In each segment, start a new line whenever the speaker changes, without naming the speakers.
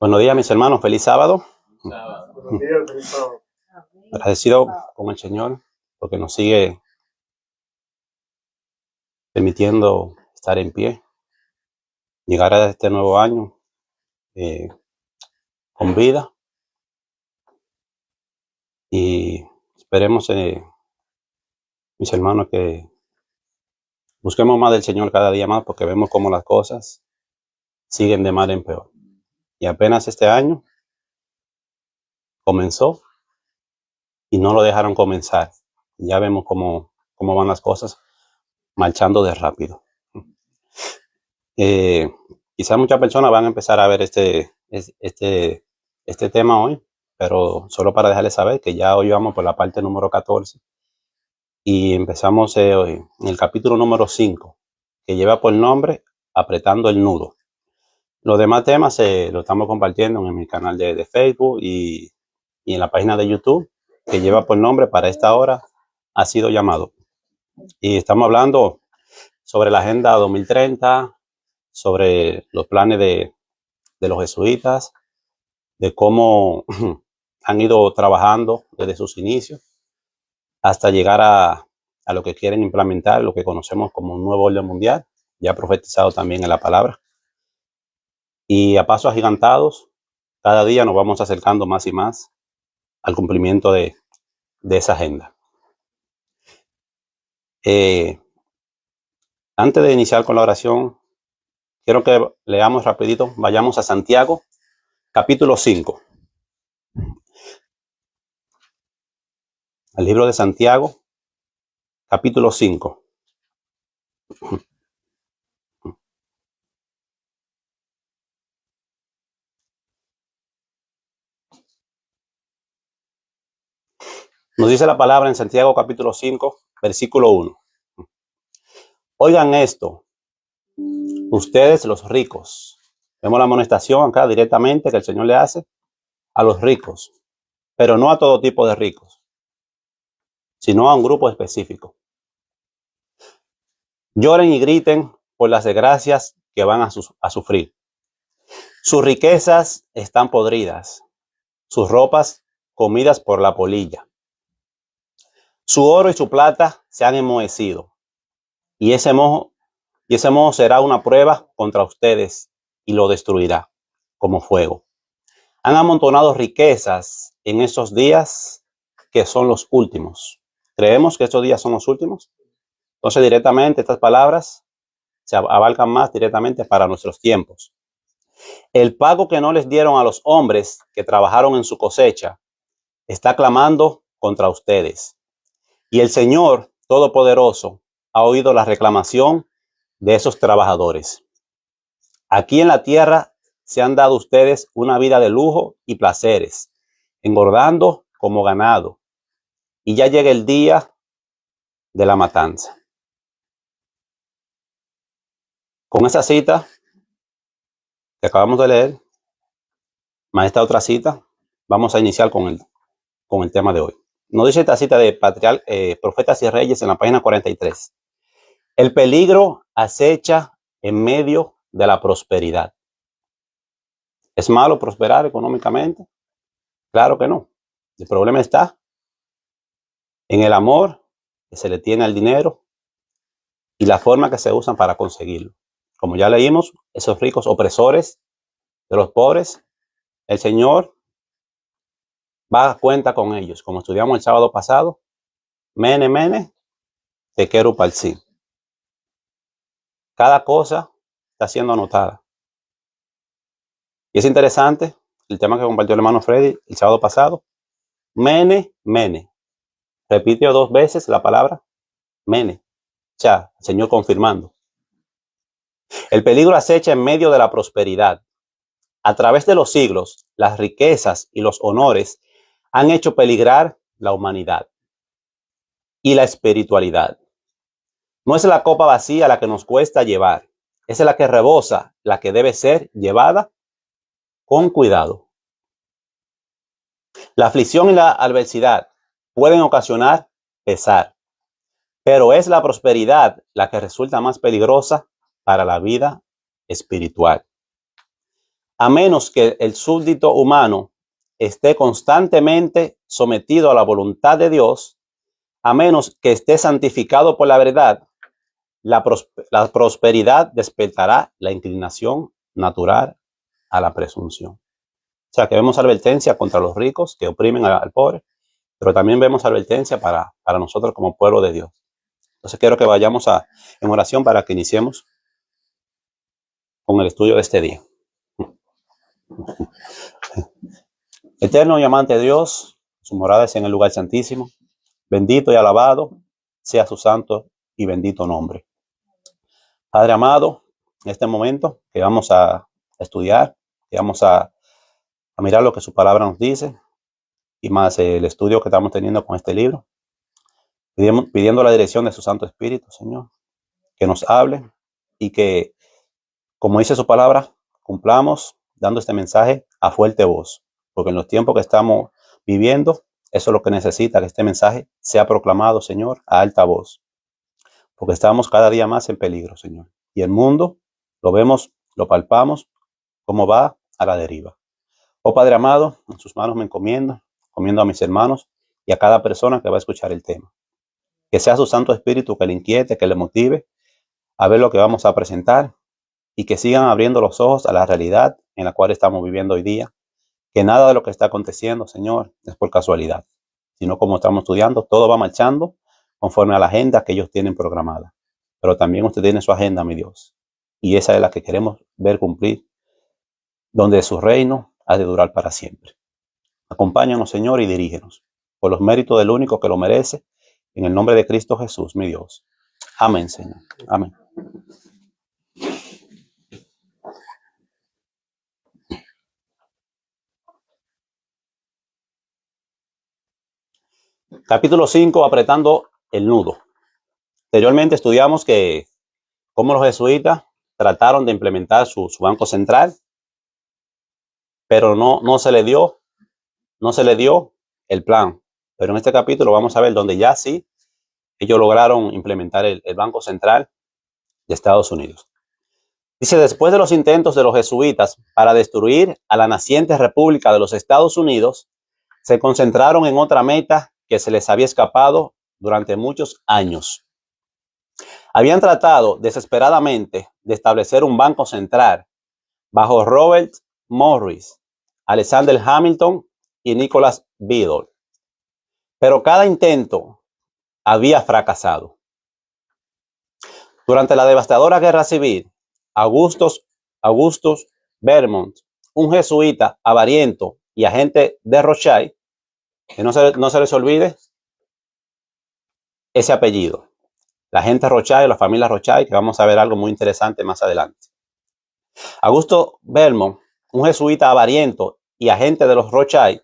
Buenos días, mis hermanos. Feliz sábado.
Buenos días, feliz sábado.
Agradecido con el Señor porque nos sigue permitiendo estar en pie, llegar a este nuevo año con vida, y esperemos, mis hermanos, que busquemos más del Señor cada día más, porque vemos cómo las cosas siguen de mal en peor. Y apenas este año comenzó y no lo dejaron comenzar. Ya vemos cómo van las cosas marchando de rápido. Quizás muchas personas van a empezar a ver este tema hoy, pero solo para dejarles saber que ya hoy vamos por la parte número 14 y empezamos hoy en el capítulo número 5, que lleva por nombre Apretando el Nudo. Los demás temas lo estamos compartiendo en mi canal de Facebook y en la página de YouTube, que lleva por nombre Para esta hora ha sido llamado. Y estamos hablando sobre la Agenda 2030, sobre los planes de los jesuitas, de cómo han ido trabajando desde sus inicios hasta llegar a lo que quieren implementar, lo que conocemos como un nuevo orden mundial, ya profetizado también en la palabra. Y a pasos agigantados, cada día nos vamos acercando más y más al cumplimiento de esa agenda. Antes de iniciar con la oración, quiero que leamos rapidito, vayamos a Santiago, capítulo 5. Al libro de Santiago, capítulo 5. Nos dice la palabra en Santiago capítulo 5, versículo 1. Oigan esto, ustedes los ricos. Vemos la amonestación acá directamente que el Señor le hace a los ricos, pero no a todo tipo de ricos, sino a un grupo específico. Lloren y griten por las desgracias que van a sufrir. Sus riquezas están podridas, sus ropas comidas por la polilla. Su oro y su plata se han enmohecido, y ese moho será una prueba contra ustedes y lo destruirá como fuego. Han amontonado riquezas en esos días que son los últimos. ¿Creemos que estos días son los últimos? Entonces directamente estas palabras se abarcan más directamente para nuestros tiempos. El pago que no les dieron a los hombres que trabajaron en su cosecha está clamando contra ustedes. Y el Señor Todopoderoso ha oído la reclamación de esos trabajadores. Aquí en la tierra se han dado ustedes una vida de lujo y placeres, engordando como ganado. Y ya llega el día de la matanza. Con esa cita que acabamos de leer, más esta otra cita, vamos a iniciar con el tema de hoy. Nos dice esta cita de Profetas y Reyes en la página 43. El peligro acecha en medio de la prosperidad. ¿Es malo prosperar económicamente? Claro que no. El problema está en el amor que se le tiene al dinero y la forma que se usan para conseguirlo. Como ya leímos, esos ricos opresores de los pobres, el Señor va a cuenta con ellos. Como estudiamos el sábado pasado, mene, mene, tekeru parsi. Cada cosa está siendo anotada. Y es interesante el tema que compartió el hermano Freddy el sábado pasado. Mene, mene. Repitió 2 veces la palabra mene. O sea, el Señor confirmando. El peligro acecha en medio de la prosperidad. A través de los siglos, las riquezas y los honores han hecho peligrar la humanidad y la espiritualidad. No es la copa vacía la que nos cuesta llevar, es la que rebosa, la que debe ser llevada con cuidado. La aflicción y la adversidad pueden ocasionar pesar, pero es la prosperidad la que resulta más peligrosa para la vida espiritual. a menos que el súbdito humano esté constantemente sometido a la voluntad de Dios, a menos que esté santificado por la verdad, la prosperidad despertará la inclinación natural a la presunción. O sea que vemos advertencia contra los ricos que oprimen al pobre, pero también vemos advertencia para nosotros como pueblo de Dios. Entonces quiero que vayamos en oración para que iniciemos con el estudio de este día. Eterno y amante Dios, su morada es en el lugar santísimo. Bendito y alabado sea su santo y bendito nombre. Padre amado, en este momento que vamos a estudiar, que vamos a mirar lo que su palabra nos dice, y más el estudio que estamos teniendo con este libro, pidiendo la dirección de su Santo Espíritu, Señor, que nos hable y que, como dice su palabra, cumplamos dando este mensaje a fuerte voz, porque en los tiempos que estamos viviendo, eso es lo que necesita, que este mensaje sea proclamado, Señor, a alta voz, porque estamos cada día más en peligro, Señor. Y el mundo, lo vemos, lo palpamos, cómo va a la deriva. Oh Padre amado, en sus manos me encomiendo a mis hermanos y a cada persona que va a escuchar el tema. Que sea su Santo Espíritu que le inquiete, que le motive a ver lo que vamos a presentar y que sigan abriendo los ojos a la realidad en la cual estamos viviendo hoy día. Que nada de lo que está aconteciendo, Señor, es por casualidad, sino como estamos estudiando, todo va marchando conforme a la agenda que ellos tienen programada. Pero también usted tiene su agenda, mi Dios, y esa es la que queremos ver cumplir, donde su reino ha de durar para siempre. Acompáñanos, Señor, y dirígenos, por los méritos del único que lo merece, en el nombre de Cristo Jesús, mi Dios. Amén, Señor. Amén. Capítulo 5, apretando el nudo. Anteriormente estudiamos que cómo los jesuitas trataron de implementar su banco central, pero no se le dio el plan. Pero en este capítulo vamos a ver donde ya sí ellos lograron implementar el Banco Central de Estados Unidos. Dice, después de los intentos de los jesuitas para destruir a la naciente República de los Estados Unidos, se concentraron en otra meta que se les había escapado durante muchos años. Habían tratado desesperadamente de establecer un banco central bajo Robert Morris, Alexander Hamilton y Nicholas Biddle. Pero cada intento había fracasado. Durante la devastadora guerra civil, Augustus Vermont, un jesuita avariento y agente de Rothschild, que no se les olvide ese apellido, la gente Rothschild, la familia Rothschild, que vamos a ver algo muy interesante más adelante. Augusto Vermont, un jesuita avariento y agente de los Rothschild,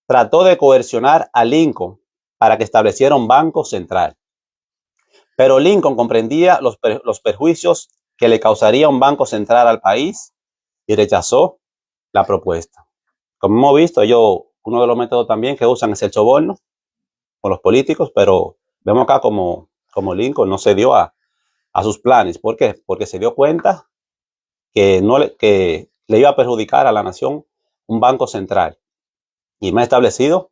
trató de coercionar a Lincoln para que estableciera un banco central. Pero Lincoln comprendía los perjuicios que le causaría un banco central al país y rechazó la propuesta. Como hemos visto, uno de los métodos también que usan es el soborno con los políticos, pero vemos acá como Lincoln no se dio a sus planes. ¿Por qué? Porque se dio cuenta que le iba a perjudicar a la nación un banco central y más establecido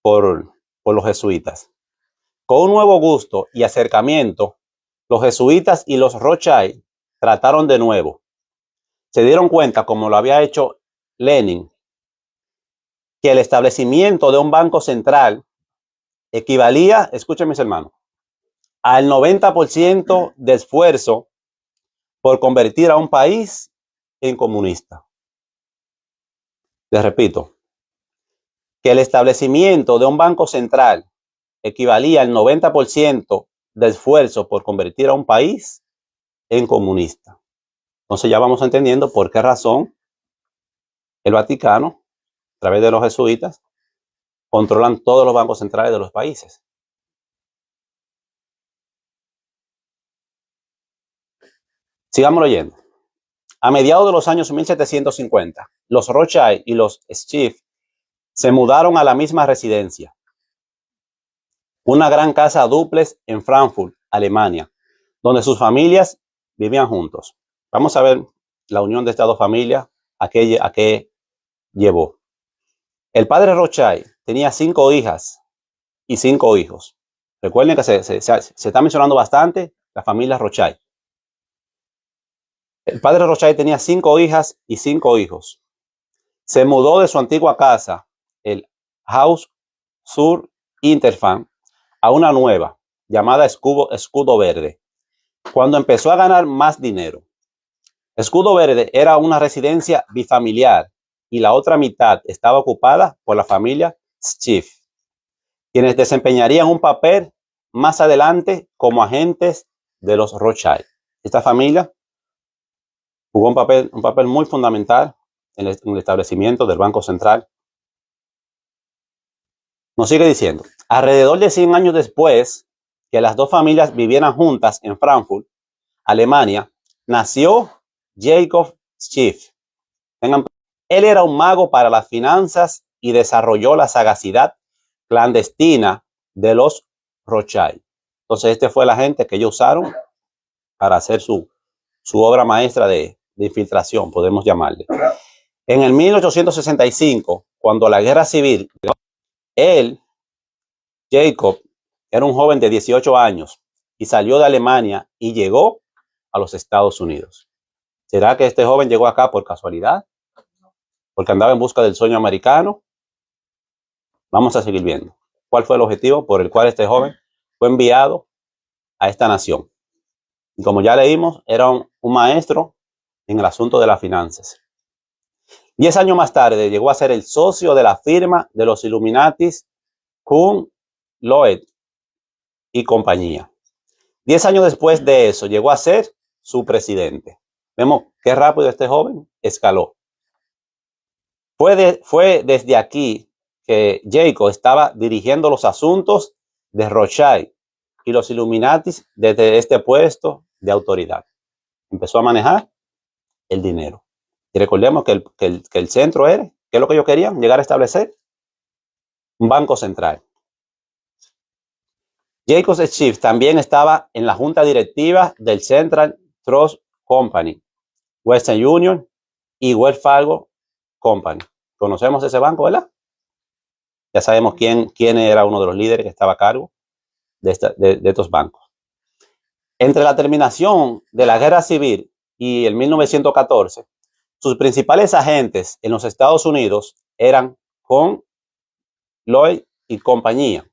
por los jesuitas. Con un nuevo gusto y acercamiento, los jesuitas y los Rothschild trataron de nuevo. Se dieron cuenta, como lo había hecho Lenin, que el establecimiento de un banco central equivalía, escuchen mis hermanos, al 90% de esfuerzo por convertir a un país en comunista. Les repito, que el establecimiento de un banco central equivalía al 90% de esfuerzo por convertir a un país en comunista. Entonces ya vamos entendiendo por qué razón el Vaticano, a través de los jesuitas, controlan todos los bancos centrales de los países. Sigamos leyendo. A mediados de los años 1750, los Rothschild y los Schiff se mudaron a la misma residencia, una gran casa dúplex en Frankfurt, Alemania, donde sus familias vivían juntos. Vamos a ver la unión de estas dos familias a qué llevó. El padre Rothschild tenía 5 hijas y 5 hijos. Recuerden que se está mencionando bastante la familia Rothschild. El padre Rothschild tenía 5 hijas y 5 hijos. Se mudó de su antigua casa, el Haus sur Interfam, a una nueva, llamada Escudo Verde, cuando empezó a ganar más dinero. Escudo Verde era una residencia bifamiliar y la otra mitad estaba ocupada por la familia Schiff, quienes desempeñarían un papel más adelante como agentes de los Rothschild. Esta familia jugó un papel muy fundamental en el establecimiento del Banco Central. Nos sigue diciendo, alrededor de 100 años después que las dos familias vivieran juntas en Frankfurt, Alemania, nació Jacob Schiff. Él era un mago para las finanzas y desarrolló la sagacidad clandestina de los Rothschild. Entonces, este fue la gente que ellos usaron para hacer su obra maestra de infiltración, podemos llamarle. En el 1865, cuando la guerra civil, él, Jacob, era un joven de 18 años y salió de Alemania y llegó a los Estados Unidos. ¿Será que este joven llegó acá por casualidad? ¿Porque andaba en busca del sueño americano? Vamos a seguir viendo cuál fue el objetivo por el cual este joven fue enviado a esta nación. Y como ya leímos, era un maestro en el asunto de las finanzas. 10 años más tarde llegó a ser el socio de la firma de los Illuminatis Kuhn, Loeb y compañía. 10 años después de eso llegó a ser su presidente. Vemos qué rápido este joven escaló. Fue desde aquí que Jacob estaba dirigiendo los asuntos de Rothschild y los Illuminatis desde este puesto de autoridad. Empezó a manejar el dinero. Y recordemos que el centro era, ¿qué es lo que ellos querían? Llegar a establecer un banco central. Jacob Schiff también estaba en la junta directiva del Central Trust Company, Western Union y Wells Fargo Company. Conocemos ese banco, ¿verdad? Ya sabemos quién era uno de los líderes que estaba a cargo de estos bancos. Entre la terminación de la guerra civil y el 1914, sus principales agentes en los Estados Unidos eran Kuhn, Loeb y compañía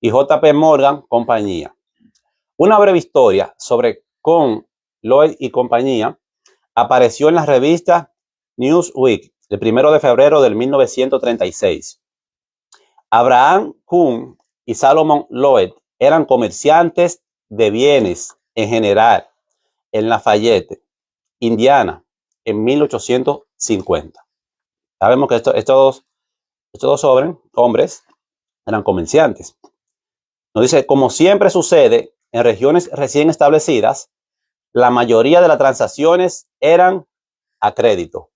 y JP Morgan compañía. Una breve historia sobre Kuhn, Loeb y compañía apareció en la revista Newsweek el 1 de febrero del 1936. Abraham Kuhn y Salomon Loeb eran comerciantes de bienes en general en Lafayette, Indiana, en 1850. Sabemos que estos dos hombres eran comerciantes. Nos dice, como siempre sucede en regiones recién establecidas, la mayoría de las transacciones eran a crédito.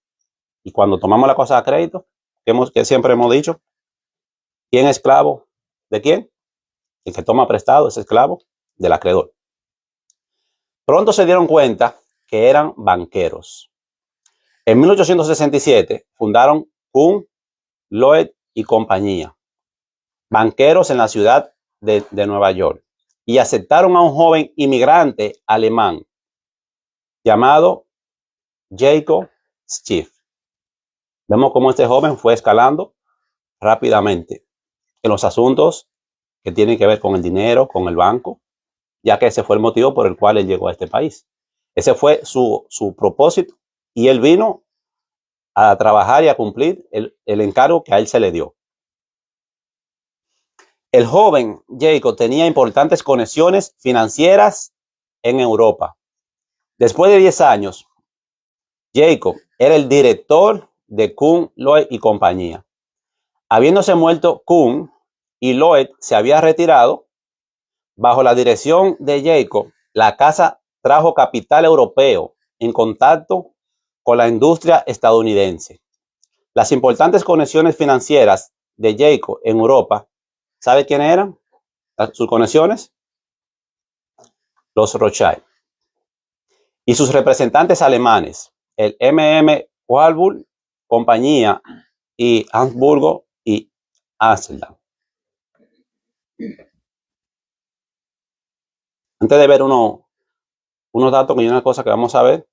Y cuando tomamos la cosa a crédito, que siempre hemos dicho, ¿quién es esclavo de quién? El que toma prestado es esclavo del acreedor. Pronto se dieron cuenta que eran banqueros. En 1867 fundaron Kuhn, Loeb y compañía, banqueros en la ciudad de Nueva York, y aceptaron a un joven inmigrante alemán llamado Jacob Schiff. Vemos cómo este joven fue escalando rápidamente en los asuntos que tienen que ver con el dinero, con el banco, ya que ese fue el motivo por el cual él llegó a este país. Ese fue su propósito y él vino a trabajar y a cumplir el encargo que a él se le dio. El joven Jacob tenía importantes conexiones financieras en Europa. Después de 10 años, Jacob era el director de Kuhn, Loeb y compañía. Habiéndose muerto Kuhn y Loeb se había retirado, bajo la dirección de Jacob, la casa trajo capital europeo en contacto con la industria estadounidense. Las importantes conexiones financieras de Jacob en Europa, ¿sabe quiénes eran sus conexiones? Los Rothschild. Y sus representantes alemanes, el MM Warburg Compañía y Habsburgo y Amsterdam. Antes de ver unos datos y una cosa que vamos a ver,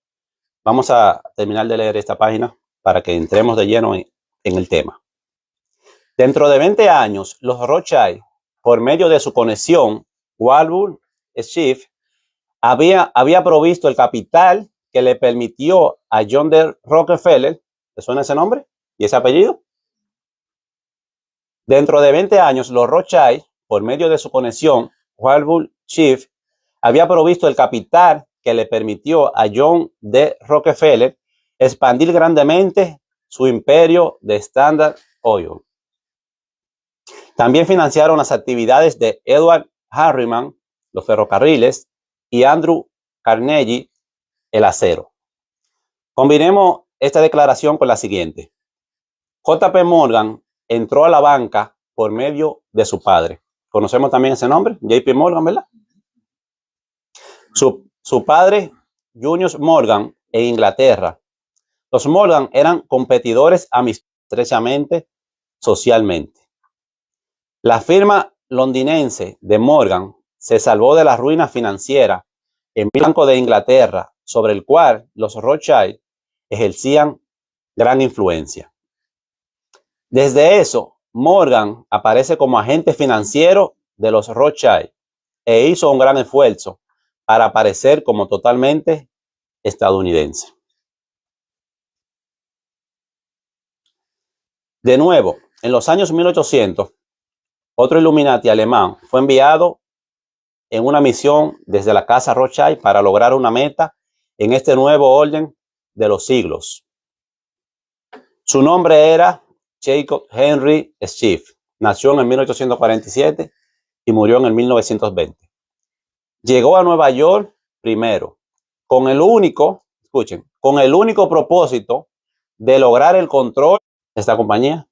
vamos a terminar de leer esta página para que entremos de lleno en el tema. Dentro de 20 años, los Rothschild, por medio de su conexión, Warburg Schiff, había provisto el capital que le permitió a John D. Rockefeller, ¿te suena ese nombre y ese apellido? Dentro de 20 años, los Rothschild, por medio de su conexión, Warburg Schiff, había provisto el capital que le permitió a John D. Rockefeller expandir grandemente su imperio de Standard Oil. También financiaron las actividades de Edward Harriman, los ferrocarriles, y Andrew Carnegie, el acero. Combinemos esta declaración con la siguiente. J.P. Morgan entró a la banca por medio de su padre. Conocemos también ese nombre, J.P. Morgan, ¿verdad? Su padre, Junius Morgan, en Inglaterra. Los Morgan eran competidores estrechamente socialmente. La firma londinense de Morgan se salvó de la ruina financiera en Banco de Inglaterra, sobre el cual los Rothschild ejercían gran influencia. Desde eso, Morgan aparece como agente financiero de los Rothschild e hizo un gran esfuerzo para aparecer como totalmente estadounidense. De nuevo, en los años 1800, otro Illuminati alemán fue enviado en una misión desde la casa Rothschild para lograr una meta en este nuevo orden de los siglos. Su nombre era Jacob Henry Schiff. Nació en 1847 y murió en el 1920. Llegó a Nueva York primero con el único propósito de lograr el control de esta compañía.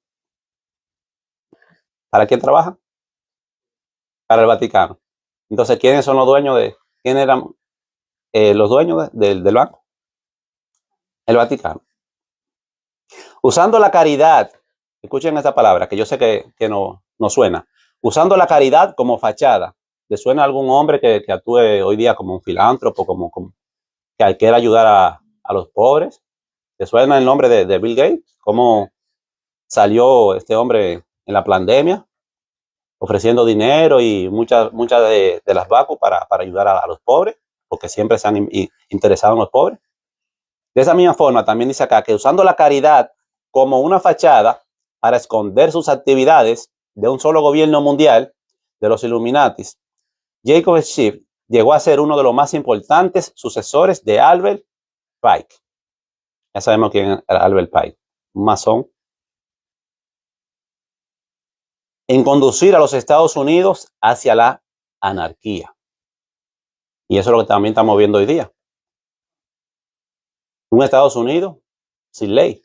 ¿Para quién trabaja? Para el Vaticano. Entonces, ¿quiénes son los dueños quiénes eran los dueños del banco? El Vaticano. Usando la caridad, escuchen esta palabra que yo sé que no suena. Usando la caridad como fachada. ¿Le suena a algún hombre que actúe hoy día como un filántropo, como que quiera ayudar a los pobres? ¿Le suena el nombre de Bill Gates? ¿Cómo salió este hombre en la pandemia? Ofreciendo dinero y muchas de las vacunas para ayudar a los pobres, porque siempre se han interesado en los pobres. De esa misma forma, también dice acá que usando la caridad como una fachada para esconder sus actividades de un solo gobierno mundial, de los Illuminatis, Jacob Schiff llegó a ser uno de los más importantes sucesores de Albert Pike. Ya sabemos quién era Albert Pike, un masón. En conducir a los Estados Unidos hacia la anarquía. Y eso es lo que también estamos viendo hoy día. Un Estados Unidos sin ley.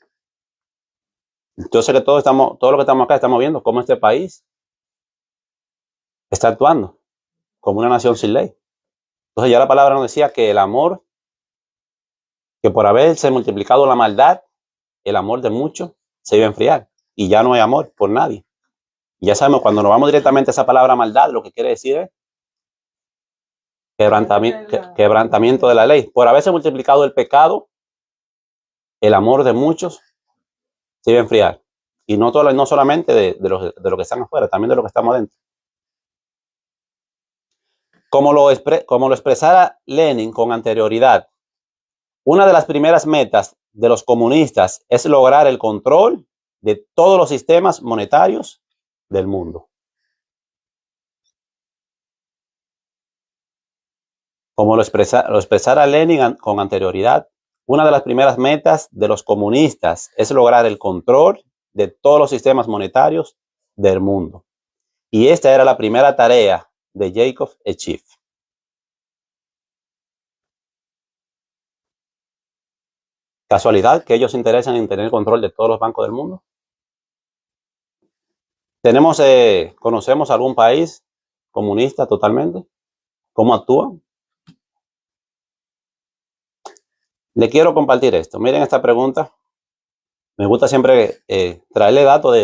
Yo sé que todo lo que estamos acá estamos viendo cómo este país está actuando como una nación sin ley. Entonces ya la palabra nos decía que el amor, que por haberse multiplicado la maldad, el amor de muchos se iba a enfriar. Y ya no hay amor por nadie. Y ya sabemos, cuando nos vamos directamente a esa palabra maldad, lo que quiere decir es quebrantamiento de la ley. Por haberse multiplicado el pecado, el amor de muchos se iba a enfriar. Y no solamente de los que están afuera, también de los que estamos adentro. Como lo expresara Lenin con anterioridad, una de las primeras metas de los comunistas es lograr el control de todos los sistemas monetarios del mundo. Como lo expresara Lenin con anterioridad, una de las primeras metas de los comunistas es lograr el control de todos los sistemas monetarios del mundo. Y esta era la primera tarea de Jacob Schiff. ¿Casualidad que ellos se interesan en tener control de todos los bancos del mundo? ¿Conocemos algún país comunista totalmente? ¿Cómo actúan? Le quiero compartir esto. Miren esta pregunta Me gusta siempre traerle datos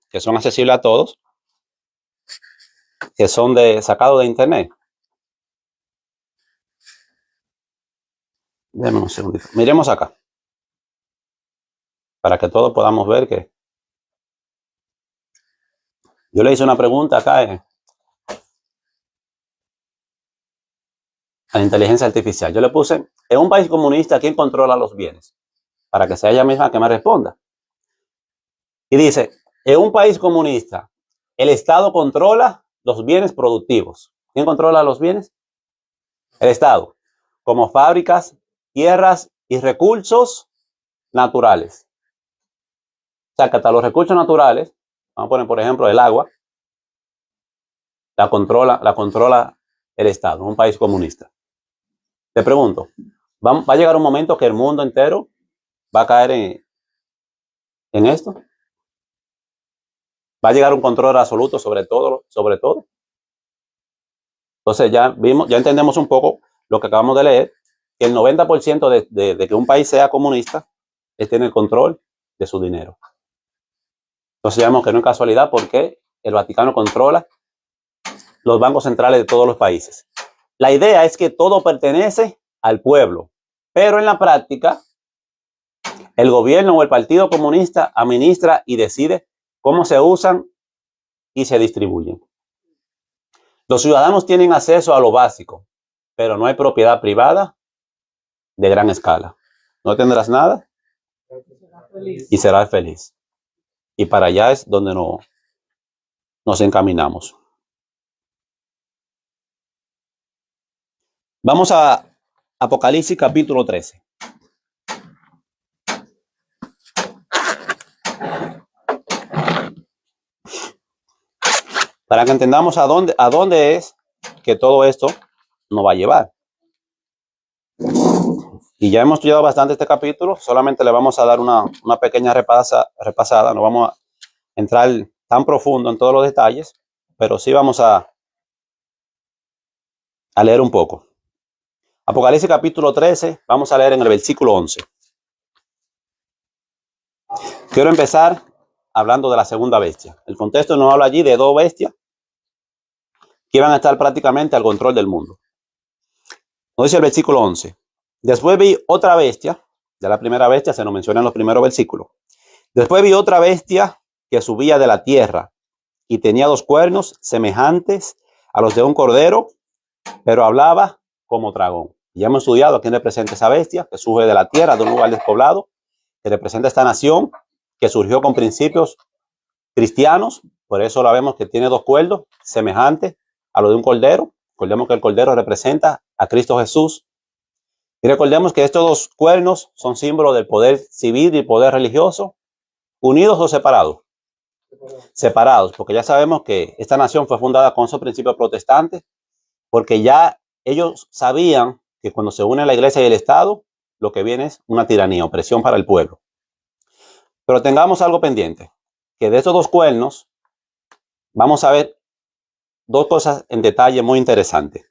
que son accesibles a todos, que son sacados de internet. Déjame un segundito. Miremos acá, para que todos podamos ver que yo le hice una pregunta acá a la inteligencia artificial. Yo le puse, en un país comunista, ¿quién controla los bienes? Para que sea ella misma que me responda. Y dice, en un país comunista, el Estado controla los bienes productivos. ¿Quién controla los bienes? El Estado, como fábricas, tierras y recursos naturales. O sea, que hasta los recursos naturales, vamos a poner por ejemplo el agua, la controla el Estado, un país comunista. Te pregunto, ¿va a llegar un momento que el mundo entero va a caer en esto? ¿Va a llegar un control absoluto sobre todo? Entonces ya entendemos un poco lo que acabamos de leer, que el 90% de que un país sea comunista es tener control de su dinero. Entonces ya vemos que no es casualidad porque el Vaticano controla los bancos centrales de todos los países. La idea es que todo pertenece al pueblo, pero en la práctica el gobierno o el Partido Comunista administra y decide cómo se usan y se distribuyen. Los ciudadanos tienen acceso a lo básico, pero no hay propiedad privada de gran escala. No tendrás nada y serás feliz. Y para allá es donde nos encaminamos. Vamos a Apocalipsis capítulo 13. Para que entendamos a dónde es que todo esto nos va a llevar. Y ya hemos estudiado bastante este capítulo, solamente le vamos a dar una pequeña repasada, no vamos a entrar tan profundo en todos los detalles, pero sí vamos a leer un poco. Apocalipsis capítulo 13, vamos a leer en el versículo 11. Quiero empezar hablando de la segunda bestia. El contexto nos habla allí de dos bestias que iban a estar prácticamente al control del mundo. Nos dice el versículo 11. Después vi otra bestia, ya la primera bestia se nos menciona en los primeros versículos. Después vi otra bestia que subía de la tierra y tenía dos cuernos semejantes a los de un cordero, pero hablaba como dragón. Ya hemos estudiado a quién representa esa bestia que sube de la tierra, de un lugar despoblado, que representa esta nación que surgió con principios cristianos. Por eso la vemos que tiene dos cuernos semejantes a los de un cordero. Recordemos que el cordero representa a Cristo Jesús. Y recordemos que estos dos cuernos son símbolos del poder civil y poder religioso, unidos o separados. Separados, porque ya sabemos que esta nación fue fundada con esos principios protestantes, porque ya ellos sabían que cuando se une la iglesia y el Estado, lo que viene es una tiranía, opresión para el pueblo. Pero tengamos algo pendiente, que de estos dos cuernos vamos a ver dos cosas en detalle muy interesantes.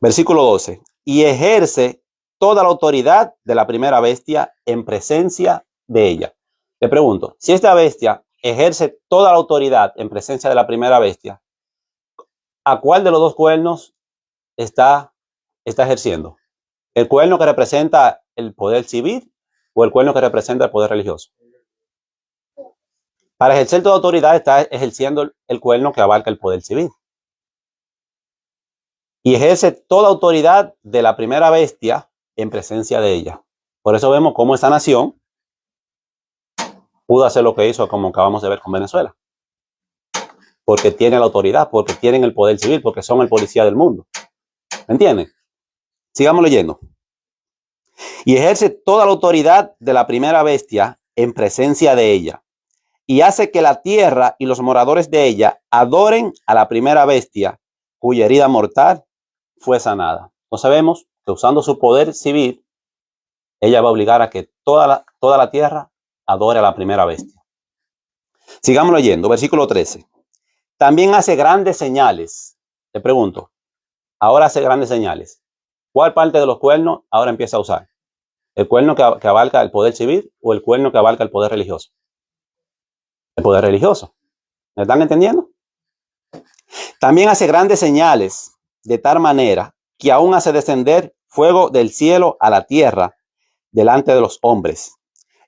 Versículo 12. Y ejerce toda la autoridad de la primera bestia en presencia de ella. Le pregunto, si esta bestia ejerce toda la autoridad en presencia de la primera bestia, ¿a cuál de los dos cuernos está ejerciendo? ¿El cuerno que representa el poder civil o el cuerno que representa el poder religioso? Para ejercer toda autoridad está ejerciendo el cuerno que abarca el poder civil. Y ejerce toda autoridad de la primera bestia en presencia de ella. Por eso vemos cómo esta nación pudo hacer lo que hizo, como acabamos de ver con Venezuela. Porque tiene la autoridad, porque tienen el poder civil, porque son el policía del mundo. ¿Me entienden? Sigamos leyendo. Y ejerce toda la autoridad de la primera bestia en presencia de ella. Y hace que la tierra y los moradores de ella adoren a la primera bestia, cuya herida mortal fue sanada. Entonces vemos que usando su poder civil, ella va a obligar a que toda la tierra adore a la primera bestia. Sigamos leyendo, versículo 13. También hace grandes señales. Te pregunto, ahora hace grandes señales. ¿Cuál parte de los cuernos ahora empieza a usar? ¿El cuerno que abarca el poder civil o el cuerno que abarca el poder religioso? El poder religioso. ¿Me están entendiendo? También hace grandes señales de tal manera que aún hace descender fuego del cielo a la tierra delante de los hombres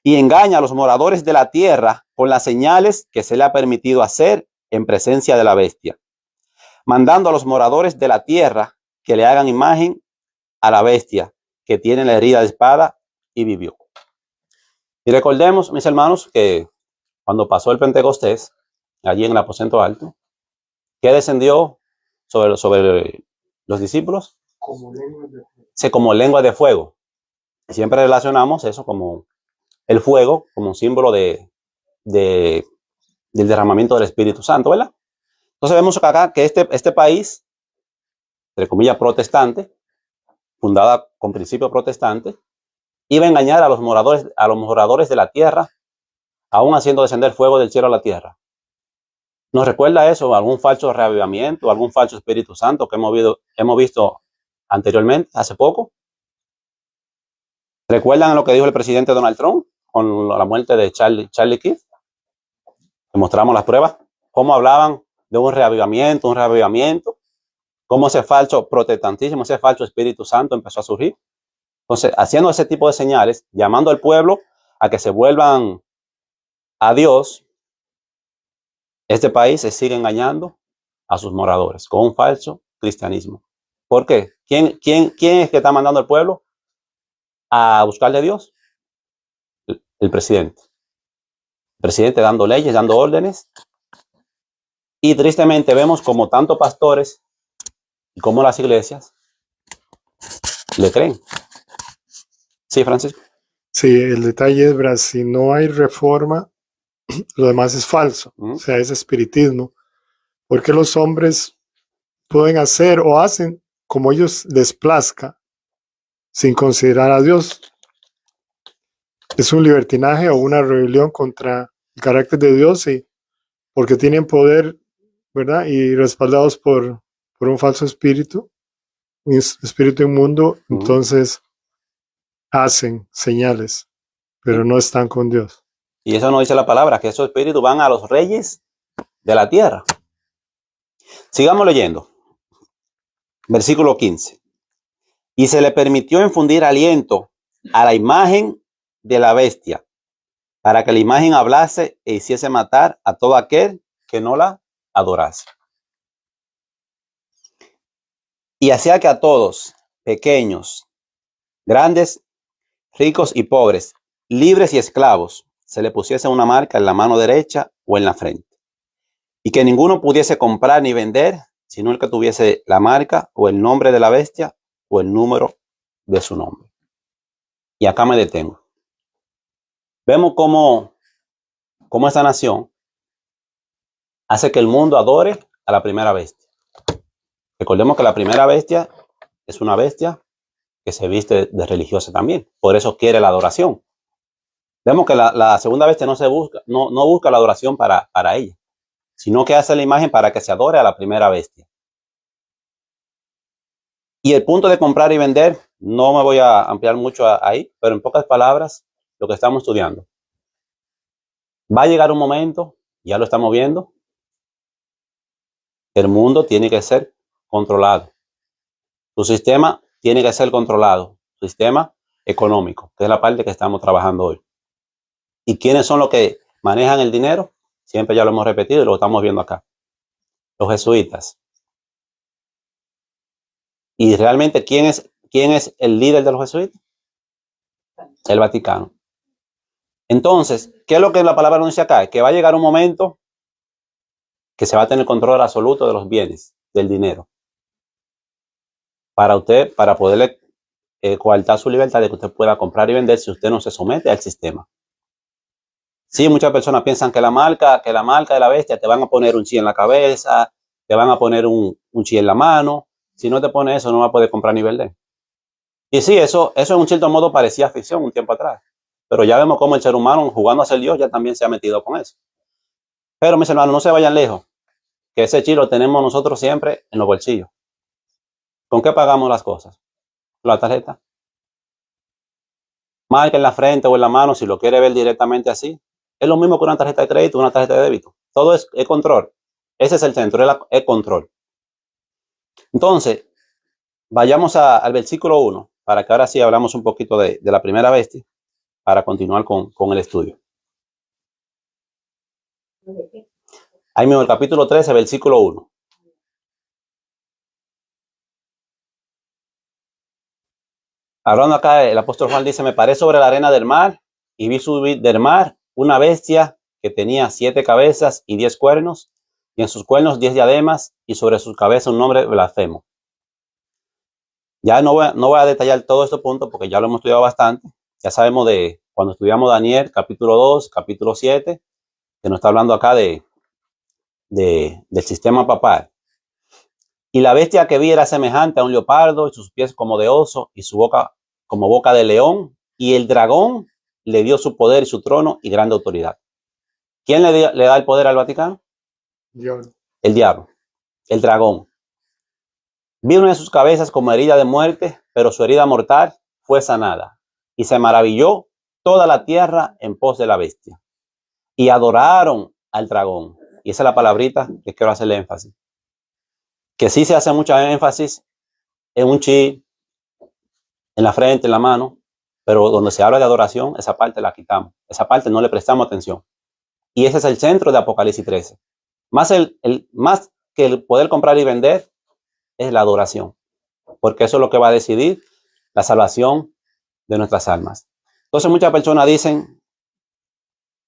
y engaña a los moradores de la tierra con las señales que se le ha permitido hacer en presencia de la bestia, mandando a los moradores de la tierra que le hagan imagen a la bestia que tiene la herida de espada y vivió. Y recordemos, mis hermanos, que cuando pasó el Pentecostés, allí en el aposento alto, ¿qué descendió sobre los discípulos? Como lengua de fuego. Siempre relacionamos eso como el fuego, como un símbolo del derramamiento del Espíritu Santo, ¿verdad? Entonces vemos acá que este país, entre comillas, protestante, fundada con principios protestantes, iba a engañar a los moradores de la tierra, aún haciendo descender fuego del cielo a la tierra. ¿Nos recuerda eso? ¿Algún falso reavivamiento, algún falso Espíritu Santo que hemos visto anteriormente, hace poco? ¿Recuerdan lo que dijo el presidente Donald Trump con la muerte de Charlie Kirk? Que mostramos las pruebas, cómo hablaban de un reavivamiento, cómo ese falso protestantismo, ese falso Espíritu Santo empezó a surgir. Entonces, haciendo ese tipo de señales, llamando al pueblo a que se vuelvan a Dios, este país se sigue engañando a sus moradores con un falso cristianismo. ¿Por qué? ¿Quién es que está mandando al pueblo a buscarle a Dios? El presidente. El presidente dando leyes, dando órdenes. Y tristemente vemos como tanto pastores y como las iglesias le creen. Sí, Francisco.
Sí, el detalle es, Bras, si no hay reforma, lo demás es falso. O sea, es espiritismo. Porque los hombres pueden hacer o hacen como ellos les plazca sin considerar a Dios. Es un libertinaje o una rebelión contra el carácter de Dios y porque tienen poder, ¿verdad? Y respaldados por un falso espíritu, un espíritu inmundo, entonces hacen señales, pero no están con Dios.
Y eso no dice la palabra, que esos espíritus van a los reyes de la tierra. Sigamos leyendo. Versículo 15. Y se le permitió infundir aliento a la imagen de la bestia, para que la imagen hablase e hiciese matar a todo aquel que no la adorase. Y hacía que a todos, pequeños, grandes, ricos y pobres, libres y esclavos, se le pusiese una marca en la mano derecha o en la frente, y que ninguno pudiese comprar ni vender, sino el que tuviese la marca o el nombre de la bestia o el número de su nombre. Y acá me detengo. Vemos cómo esta nación hace que el mundo adore a la primera bestia. Recordemos que la primera bestia es una bestia que se viste de religiosa también. Por eso quiere la adoración. Vemos que la segunda bestia no busca la adoración para ella, sino que hace la imagen para que se adore a la primera bestia. Y el punto de comprar y vender, no me voy a ampliar mucho ahí, pero en pocas palabras, lo que estamos estudiando. Va a llegar un momento, ya lo estamos viendo, el mundo tiene que ser controlado. Su sistema tiene que ser controlado. Su sistema económico, que es la parte que estamos trabajando hoy. ¿Y quiénes son los que manejan el dinero? Siempre ya lo hemos repetido y lo estamos viendo acá. Los jesuitas. ¿Y realmente quién es el líder de los jesuitas? El Vaticano. Entonces, ¿qué es lo que la palabra nos dice acá? Que va a llegar un momento que se va a tener control absoluto de los bienes, del dinero. Para poderle coartar su libertad de que usted pueda comprar y vender si usted no se somete al sistema. Sí, muchas personas piensan que la marca de la bestia te van a poner un chi en la cabeza, te van a poner un chi en la mano. Si no te pone eso, no va a poder comprar ni vender. Y sí, eso en un cierto modo parecía ficción un tiempo atrás. Pero ya vemos cómo el ser humano, jugando a ser Dios, ya también se ha metido con eso. Pero mis hermanos, no se vayan lejos, que ese chi lo tenemos nosotros siempre en los bolsillos. ¿Con qué pagamos las cosas? ¿La tarjeta? marca en la frente o en la mano, si lo quiere ver directamente así. Es lo mismo que una tarjeta de crédito, una tarjeta de débito. Todo es control. Ese es el centro, es control. Entonces, vayamos al versículo 1, para que ahora sí hablamos un poquito de la primera bestia, para continuar con el estudio. Ahí mismo, el capítulo 13, versículo 1. Hablando acá, el apóstol Juan dice, me paré sobre la arena del mar y vi subir del mar una bestia que tenía 7 cabezas y 10 cuernos, y en sus cuernos 10 diademas, y sobre sus cabezas un nombre blasfemo. Ya no voy a detallar todos estos puntos porque ya lo hemos estudiado bastante. Ya sabemos de cuando estudiamos Daniel, capítulo 2, capítulo 7, que nos está hablando acá del sistema papal. Y la bestia que vi era semejante a un leopardo, y sus pies como de oso, y su boca como boca de león. Y el dragón le dio su poder y su trono y grande autoridad. ¿Quién le da el poder al Vaticano?
Dios.
El diablo, el dragón. Vi una de sus cabezas como herida de muerte, pero su herida mortal fue sanada. Y se maravilló toda la tierra en pos de la bestia. Y adoraron al dragón. Y esa es la palabrita que quiero hacerle énfasis. Que sí se hace mucho énfasis en un chi, en la frente, en la mano, pero donde se habla de adoración, esa parte la quitamos. Esa parte no le prestamos atención. Y ese es el centro de Apocalipsis 13. Más que el poder comprar y vender, es la adoración. Porque eso es lo que va a decidir la salvación de nuestras almas. Entonces muchas personas dicen,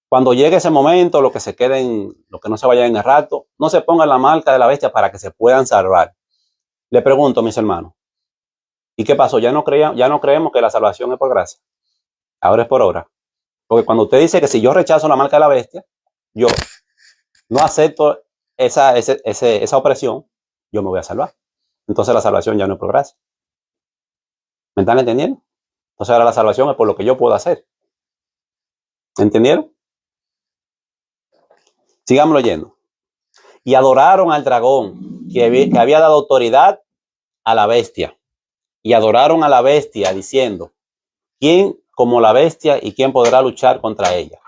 cuando llegue ese momento, lo que se queden, lo que no se vaya en el rato, no se pongan la marca de la bestia para que se puedan salvar. Le pregunto, mis hermanos, ¿y qué pasó? Ya no creemos que la salvación es por gracia. Ahora es por obra. Porque cuando usted dice que si yo rechazo la marca de la bestia, yo no acepto esa opresión, yo me voy a salvar. Entonces la salvación ya no es por gracia. ¿Me están entendiendo? Entonces ahora la salvación es por lo que yo puedo hacer. ¿Entendieron? Sigamos leyendo. Y adoraron al dragón que había dado autoridad a la bestia. Y adoraron a la bestia diciendo, ¿quién como la bestia y quién podrá luchar contra ella?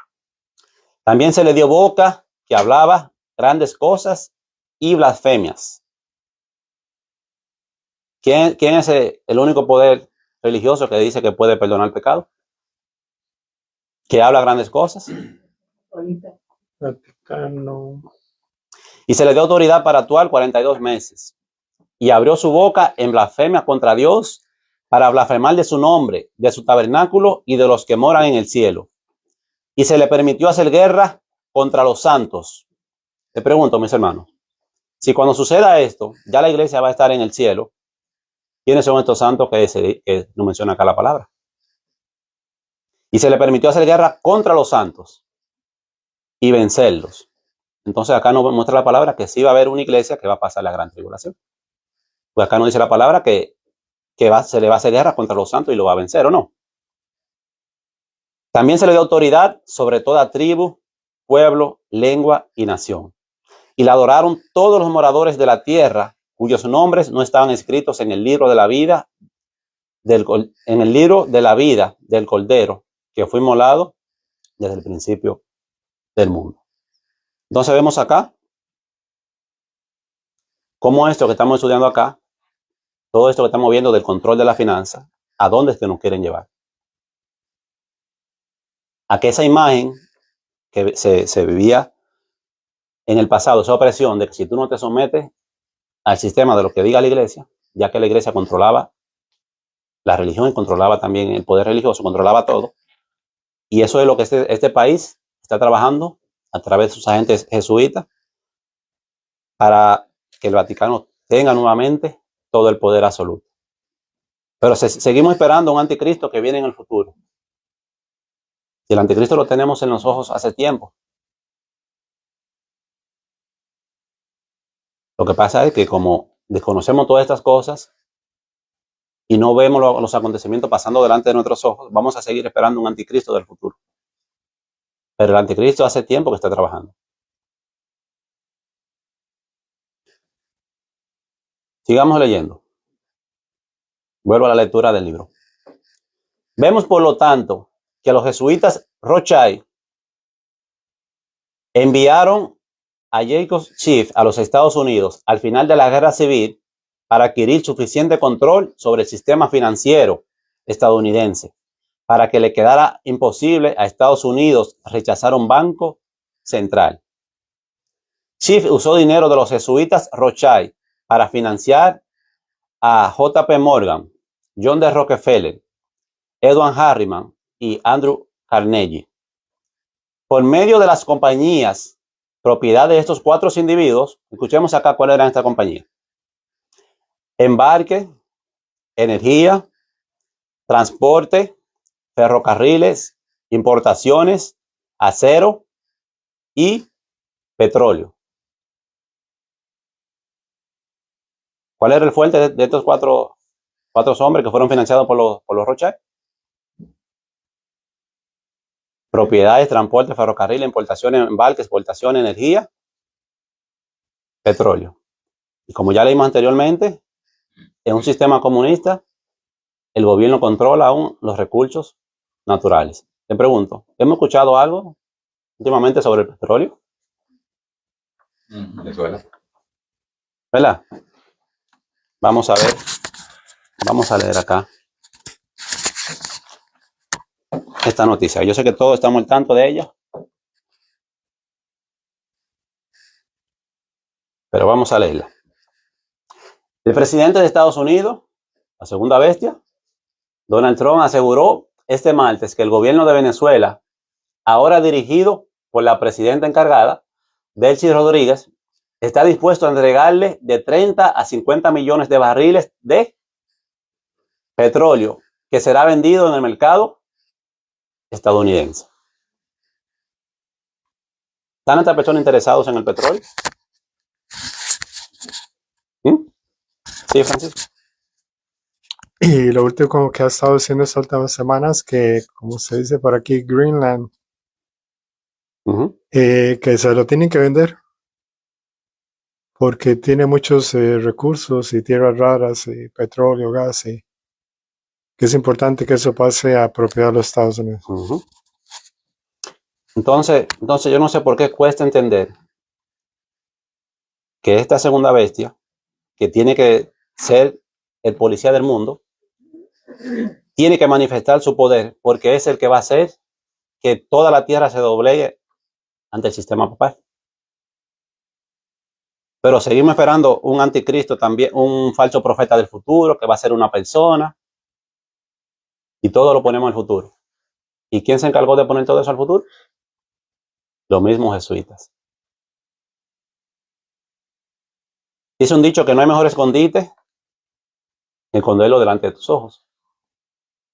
También se le dio boca que hablaba grandes cosas y blasfemias. ¿Quién es el único poder religioso que dice que puede perdonar el pecado? ¿Que habla grandes cosas?
Vaticano.
Y se le dio autoridad para actuar 42 meses. Y abrió su boca en blasfemia contra Dios para blasfemar de su nombre, de su tabernáculo y de los que moran en el cielo. Y se le permitió hacer guerra contra los santos. Te pregunto, mis hermanos, si cuando suceda esto, ya la iglesia va a estar en el cielo, ¿quiénes son estos santos que nos menciona acá la palabra? Y se le permitió hacer guerra contra los santos y vencerlos. Entonces acá nos muestra la palabra que sí va a haber una iglesia que va a pasar la gran tribulación. Pues acá nos dice la palabra que se le va a hacer guerra contra los santos y lo va a vencer, ¿o no? También se le dio autoridad sobre toda tribu, pueblo, lengua y nación. Y la adoraron todos los moradores de la tierra, cuyos nombres no estaban escritos en el libro de la vida, del Cordero, que fue inmolado desde el principio del mundo. Entonces vemos acá cómo esto que estamos estudiando acá, todo esto que estamos viendo del control de la finanza, ¿a dónde es que nos quieren llevar? A que esa imagen que se vivía en el pasado, esa opresión de que si tú no te sometes al sistema de lo que diga la iglesia, ya que la iglesia controlaba la religión y controlaba también el poder religioso, controlaba todo. Y eso es lo que este país está trabajando a través de sus agentes jesuitas para que el Vaticano tenga nuevamente todo el poder absoluto. Pero seguimos esperando un anticristo que viene en el futuro. Y el anticristo lo tenemos en los ojos hace tiempo. Lo que pasa es que como desconocemos todas estas cosas y no vemos los acontecimientos pasando delante de nuestros ojos, vamos a seguir esperando un anticristo del futuro. Pero el anticristo hace tiempo que está trabajando. Sigamos leyendo. Vuelvo a la lectura del libro. Vemos, por lo tanto, que los jesuitas Rothschild enviaron a Jacob Schiff a los Estados Unidos al final de la Guerra Civil para adquirir suficiente control sobre el sistema financiero estadounidense, para que le quedara imposible a Estados Unidos rechazar un banco central. Schiff usó dinero de los jesuitas Rothschild para financiar a J.P. Morgan, John D. Rockefeller, Edward Harriman y Andrew Carnegie. Por medio de las compañías propiedad de estos 4 individuos, escuchemos acá cuáles eran estas compañías: embarque, energía, transporte, ferrocarriles, importaciones, acero y petróleo. ¿Cuál era el fuerte de estos cuatro hombres que fueron financiados por los Rothschild? Propiedades, transporte, ferrocarril, importaciones, embarque, exportación, energía, petróleo. Y como ya leímos anteriormente, en un sistema comunista, el gobierno controla aún los recursos naturales. Te pregunto, ¿hemos escuchado algo últimamente sobre el petróleo?
Venezuela.
¿Verdad? Vamos a ver, vamos a leer acá esta noticia. Yo sé que todos estamos al tanto de ella, pero vamos a leerla. El presidente de Estados Unidos, la segunda bestia, Donald Trump, aseguró este martes que el gobierno de Venezuela, ahora dirigido por la presidenta encargada, Delcy Rodríguez, está dispuesto a entregarle de 30 a 50 millones de barriles de petróleo que será vendido en el mercado estadounidense. ¿Están estas personas interesados en el petróleo? Sí, Francisco.
Y lo último que ha estado haciendo estas últimas semanas, que como se dice por aquí, Greenland, que se lo tienen que vender porque tiene muchos recursos y tierras raras y petróleo, gas, y que es importante que eso pase a propiedad de los Estados Unidos.
Entonces yo no sé por qué cuesta entender que esta segunda bestia, que tiene que ser el policía del mundo, tiene que manifestar su poder, porque es el que va a hacer que toda la tierra se doblegue ante el sistema papal. Pero seguimos esperando un anticristo también, un falso profeta del futuro, que va a ser una persona, y todo lo ponemos al futuro. ¿Y quién se encargó de poner todo eso al futuro? Los mismos jesuitas. Dice un dicho que no hay mejor escondite que esconderlo delante de tus ojos.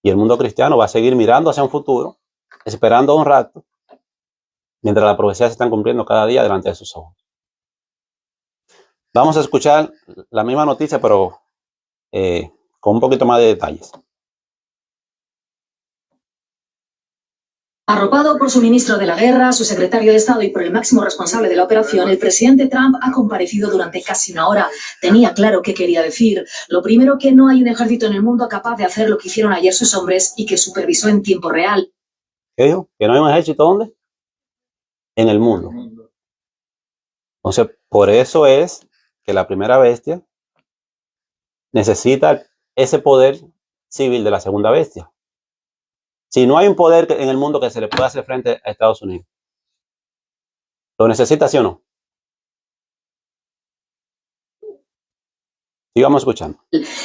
Y el mundo cristiano va a seguir mirando hacia un futuro, esperando un rato, mientras las profecías se están cumpliendo cada día delante de sus ojos. Vamos a escuchar la misma noticia, pero con un poquito más de detalles.
Arropado por su ministro de la Guerra, su secretario de Estado y por el máximo responsable de la operación, el presidente Trump ha comparecido durante casi una hora. Tenía claro qué quería decir. Lo primero, que no hay un ejército en el mundo capaz de hacer lo que hicieron ayer sus hombres y que supervisó en tiempo real.
¿Qué dijo? ¿Que no hay un ejército dónde? En el mundo. Entonces, por eso es que la primera bestia necesita ese poder civil de la segunda bestia. Si no hay un poder en el mundo que se le pueda hacer frente a Estados Unidos, ¿lo necesita, sí o no? Sigamos escuchando.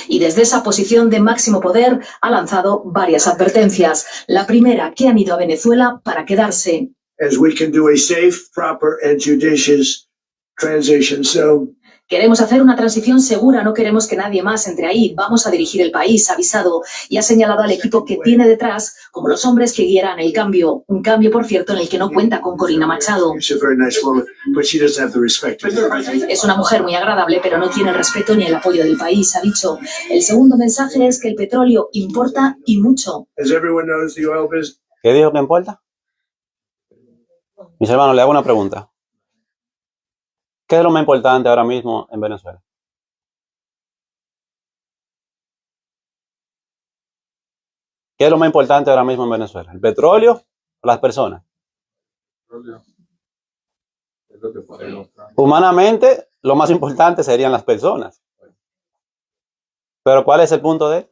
Y desde esa posición de máximo poder ha lanzado varias advertencias. La primera, que han ido a Venezuela para quedarse.
As we can do a safe, proper and judicious transition.
Queremos hacer una transición segura, no queremos que nadie más entre ahí. Vamos a dirigir el país, ha avisado, y ha señalado al equipo que tiene detrás como los hombres que guiarán el cambio. Un cambio, por cierto, en el que no cuenta con Corina Machado. Es una mujer muy agradable, pero no tiene el respeto ni el apoyo del país, ha dicho. El segundo mensaje es que el petróleo importa y mucho.
¿Qué dijo que importa? Mis hermanos, le hago una pregunta. ¿Qué es lo más importante ahora mismo en Venezuela? ¿Qué es lo más importante ahora mismo en Venezuela? ¿El petróleo o las personas? Humanamente, lo más importante serían las personas. Pero ¿cuál es el punto de él?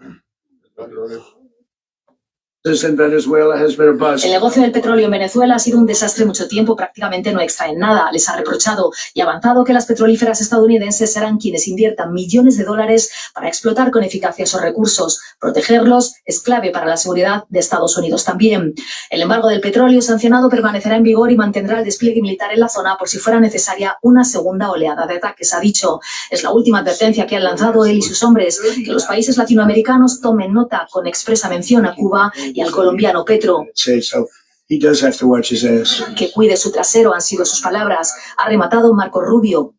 In Venezuela has been a bust.
El negocio del petróleo en Venezuela ha sido un desastre mucho tiempo, prácticamente no extraen nada. Les ha reprochado y avanzado que las petrolíferas estadounidenses serán quienes inviertan millones de dólares para explotar con eficacia esos recursos. Protegerlos es clave para la seguridad de Estados Unidos también. El embargo del petróleo sancionado permanecerá en vigor y mantendrá el despliegue militar en la zona por si fuera necesaria una segunda oleada de ataques, ha dicho. Es la última advertencia que han lanzado él y sus hombres, que los países latinoamericanos tomen nota con expresa mención a Cuba y al colombiano Petro. Que cuide su trasero, han sido sus palabras. Ha rematado Marco Rubio.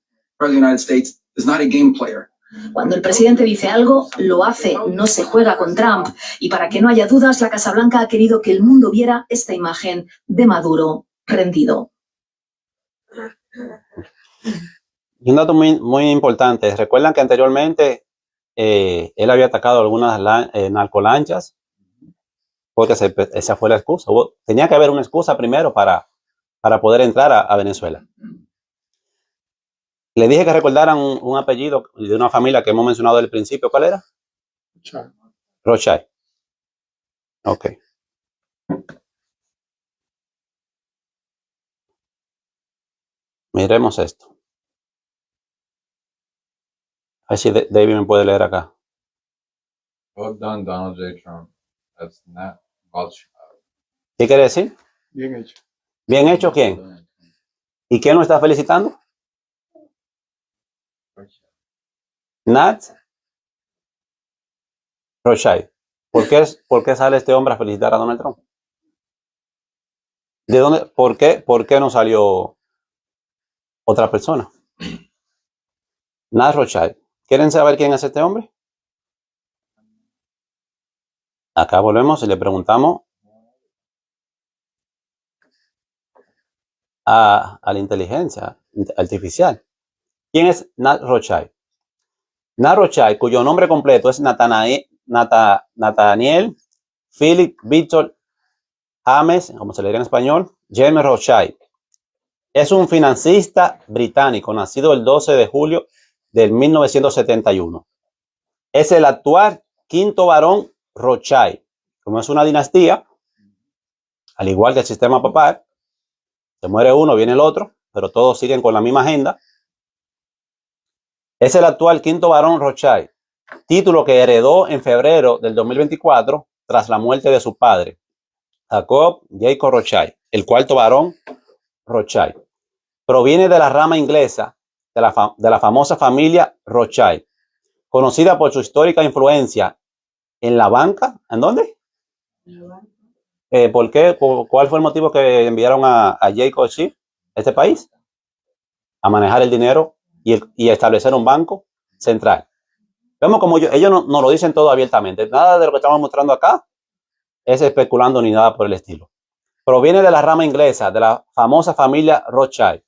Cuando el presidente dice algo, lo hace, no se juega con Trump. Y para que no haya dudas, la Casa Blanca ha querido que el mundo viera esta imagen de Maduro rendido.
Y un dato muy importante. Recuerdan que anteriormente él había atacado algunas narcolanchas, porque esa fue la excusa. Tenía que haber una excusa primero para poder entrar a Venezuela. Le dije que recordaran un apellido de una familia que hemos mencionado desde el principio. ¿Cuál era? Rothschild. Ok. Miremos esto. A ver si David me puede leer acá.
Well done, Donald J. Trump. That's not Rothschild.
¿Qué quiere decir?
Bien hecho.
¿Bien hecho quién? ¿Y quién lo está felicitando? Nat Rothschild. ¿Por qué sale este hombre a felicitar a Donald Trump? ¿De dónde? ¿Por qué no salió otra persona? Nat Rothschild. ¿Quieren saber quién es este hombre? Acá volvemos y le preguntamos a la inteligencia artificial. ¿Quién es Nat Rothschild? Nat Rothschild, cuyo nombre completo es Nathaniel Philip Victor James, como se le diría en español, James Rothschild. Es un financista británico, nacido el 12 de julio de 1971. Es el actual quinto barón Rothschild. Como es una dinastía, al igual que el sistema papal, se muere uno, viene el otro, pero todos siguen con la misma agenda. Es el actual quinto barón Rothschild, título que heredó en febrero del 2024 tras la muerte de su padre, Jacob Jacob Rothschild, el cuarto barón Rothschild. Proviene de la rama inglesa de la famosa familia Rothschild, conocida por su histórica influencia en la banca. ¿En dónde? ¿Por qué? ¿Cuál fue el motivo que enviaron a Jacob Schiff a este país? A manejar el dinero y establecer un banco central. Vemos como ellos no lo dicen todo abiertamente. Nada de lo que estamos mostrando acá es especulando ni nada por el estilo. Proviene de la rama inglesa de la famosa familia Rothschild,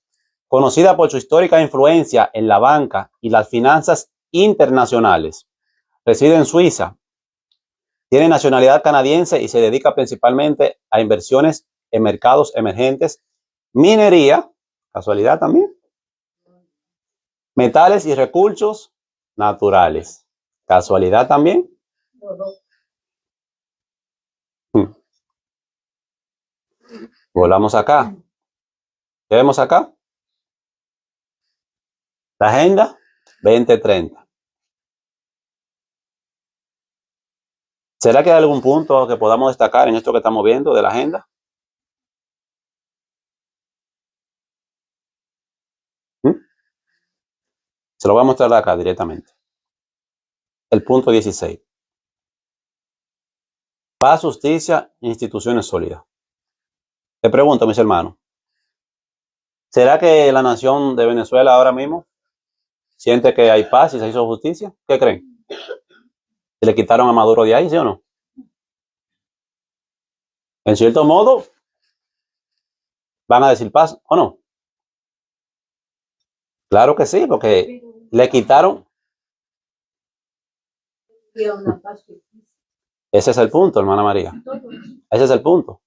conocida por su histórica influencia en la banca y las finanzas internacionales. Reside en Suiza. Tiene nacionalidad canadiense y se dedica principalmente a inversiones en mercados emergentes, minería, casualidad también, metales y recursos naturales, casualidad también. Volvamos acá. ¿Qué vemos acá? La Agenda 2030. ¿Será que hay algún punto que podamos destacar en esto que estamos viendo de la agenda? Se lo voy a mostrar acá directamente. El punto 16. Paz, justicia, instituciones sólidas. Te pregunto, mis hermanos, ¿será que la nación de Venezuela ahora mismo siente que hay paz y se hizo justicia? ¿Qué creen? ¿Se le quitaron a Maduro de ahí, sí o no? En cierto modo, ¿van a decir paz o no? Claro que sí, porque le quitaron. Ese es el punto, hermana María. Ese es el punto.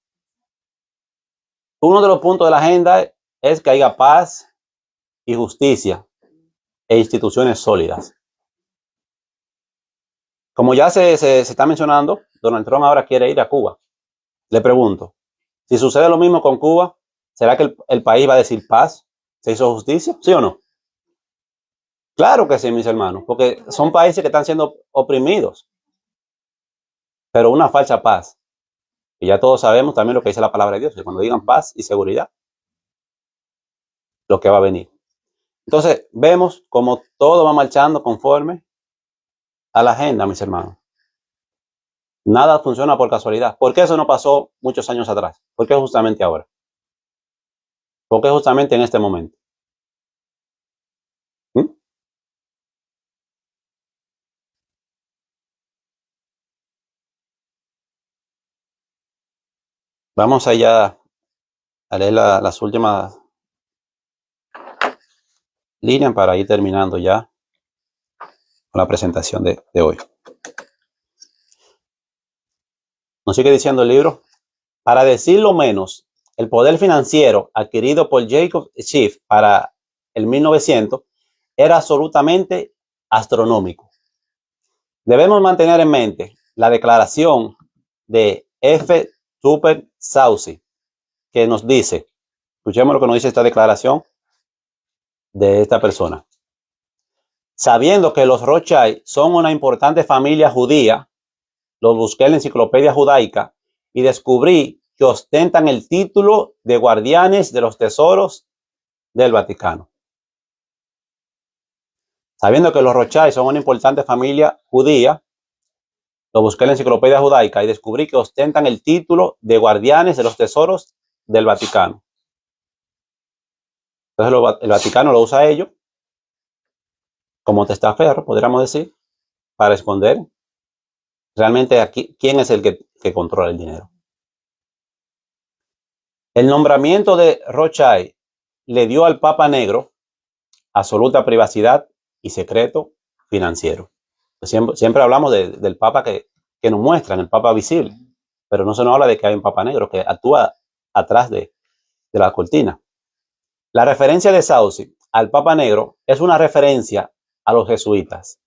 Uno de los puntos de la agenda es que haya paz y justicia e instituciones sólidas. Como ya se está mencionando, Donald Trump ahora quiere ir a Cuba. Le pregunto, si sucede lo mismo con Cuba, ¿será que el país va a decir paz? ¿Se hizo justicia? ¿Sí o no? Claro que sí, mis hermanos, porque son países que están siendo oprimidos. Pero una falsa paz. Y ya todos sabemos también lo que dice la palabra de Dios, que cuando digan paz y seguridad, lo que va a venir. Entonces, vemos como todo va marchando conforme a la agenda, mis hermanos. Nada funciona por casualidad. ¿Por qué eso no pasó muchos años atrás? ¿Por qué justamente ahora? ¿Por qué justamente en este momento? Vamos allá a leer las últimas líneas para ir terminando ya con la presentación de hoy. Nos sigue diciendo el libro, para decirlo menos, el poder financiero adquirido por Jacob Schiff para el 1900 era absolutamente astronómico. Debemos mantener en mente la declaración de F. Tupper Saucy, que nos dice, escuchemos lo que nos dice esta declaración de esta persona. Sabiendo que los Rothschild son una importante familia judía, los busqué en la enciclopedia judaica y descubrí que ostentan el título de guardianes de los tesoros del Vaticano. Sabiendo que los Rothschild son una importante familia judía, lo busqué en la enciclopedia judaica y descubrí que ostentan el título de guardianes de los tesoros del Vaticano. Entonces el Vaticano lo usa a ellos como testaferro, podríamos decir, para esconder realmente aquí quién es el que controla el dinero. El nombramiento de Rothschild le dio al Papa Negro absoluta privacidad y secreto financiero. Siempre hablamos del Papa que nos muestran, el Papa visible, pero no se nos habla de que hay un Papa Negro que actúa atrás de la cortina. La referencia de Saucy al Papa Negro es una referencia a los jesuitas.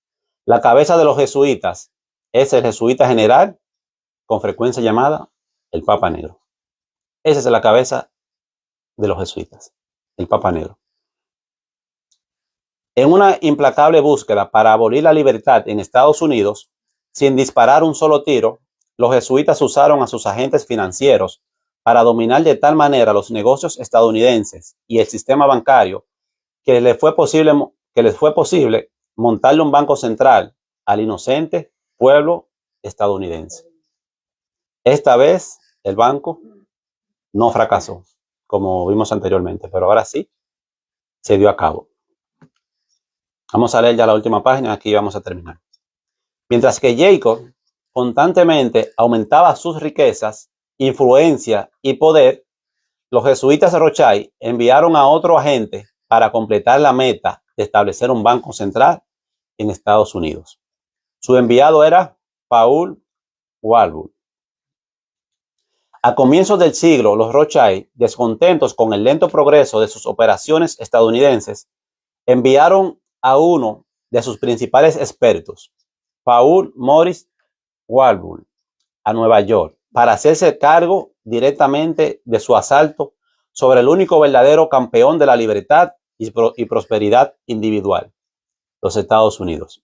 La cabeza de los jesuitas es el jesuita general, con frecuencia llamada el Papa Negro. Esa es la cabeza de los jesuitas, el Papa Negro. En una implacable búsqueda para abolir la libertad en Estados Unidos, sin disparar un solo tiro, los jesuitas usaron a sus agentes financieros para dominar de tal manera los negocios estadounidenses y el sistema bancario que les fue posible montarle un banco central al inocente pueblo estadounidense. Esta vez el banco no fracasó, como vimos anteriormente, pero ahora sí se dio a cabo. Vamos a leer ya la última página, aquí vamos a terminar. Mientras que Jacob constantemente aumentaba sus riquezas, influencia y poder, los jesuitas de Rothschild enviaron a otro agente para completar la meta de establecer un banco central en Estados Unidos. Su enviado era Paul Warburg. A comienzos del siglo, los Rothschild, descontentos con el lento progreso de sus operaciones estadounidenses, enviaron a uno de sus principales expertos, Paul Morris Warburg, a Nueva York para hacerse cargo directamente de su asalto sobre el único verdadero campeón de la libertad y prosperidad individual, los Estados Unidos.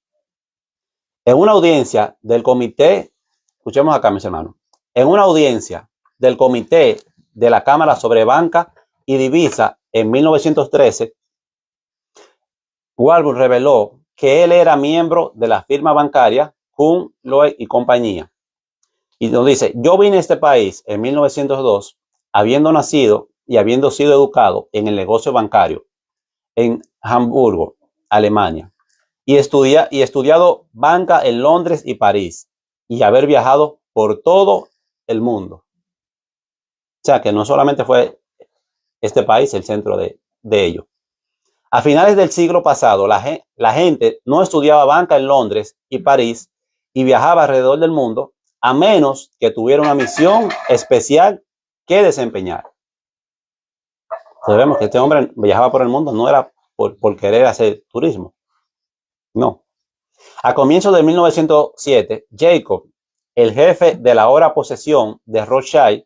En una audiencia del comité, escuchemos acá mis hermanos, en una audiencia del comité de la Cámara sobre Banca y Divisa en 1913, Warburg reveló que él era miembro de la firma bancaria Kuhn, Loeb y compañía. Y nos dice, yo vine a este país en 1902, habiendo nacido y habiendo sido educado en el negocio bancario en Hamburgo, Alemania, y estudiado banca en Londres y París, y haber viajado por todo el mundo. O sea, que no solamente fue este país el centro de ello. A finales del siglo pasado, la gente no estudiaba banca en Londres y París y viajaba alrededor del mundo a menos que tuviera una misión especial que desempeñar. Entonces vemos que este hombre viajaba por el mundo, no era por querer hacer turismo. No. A comienzos de 1907, Jacob, el jefe de la ahora posesión de Rothschild,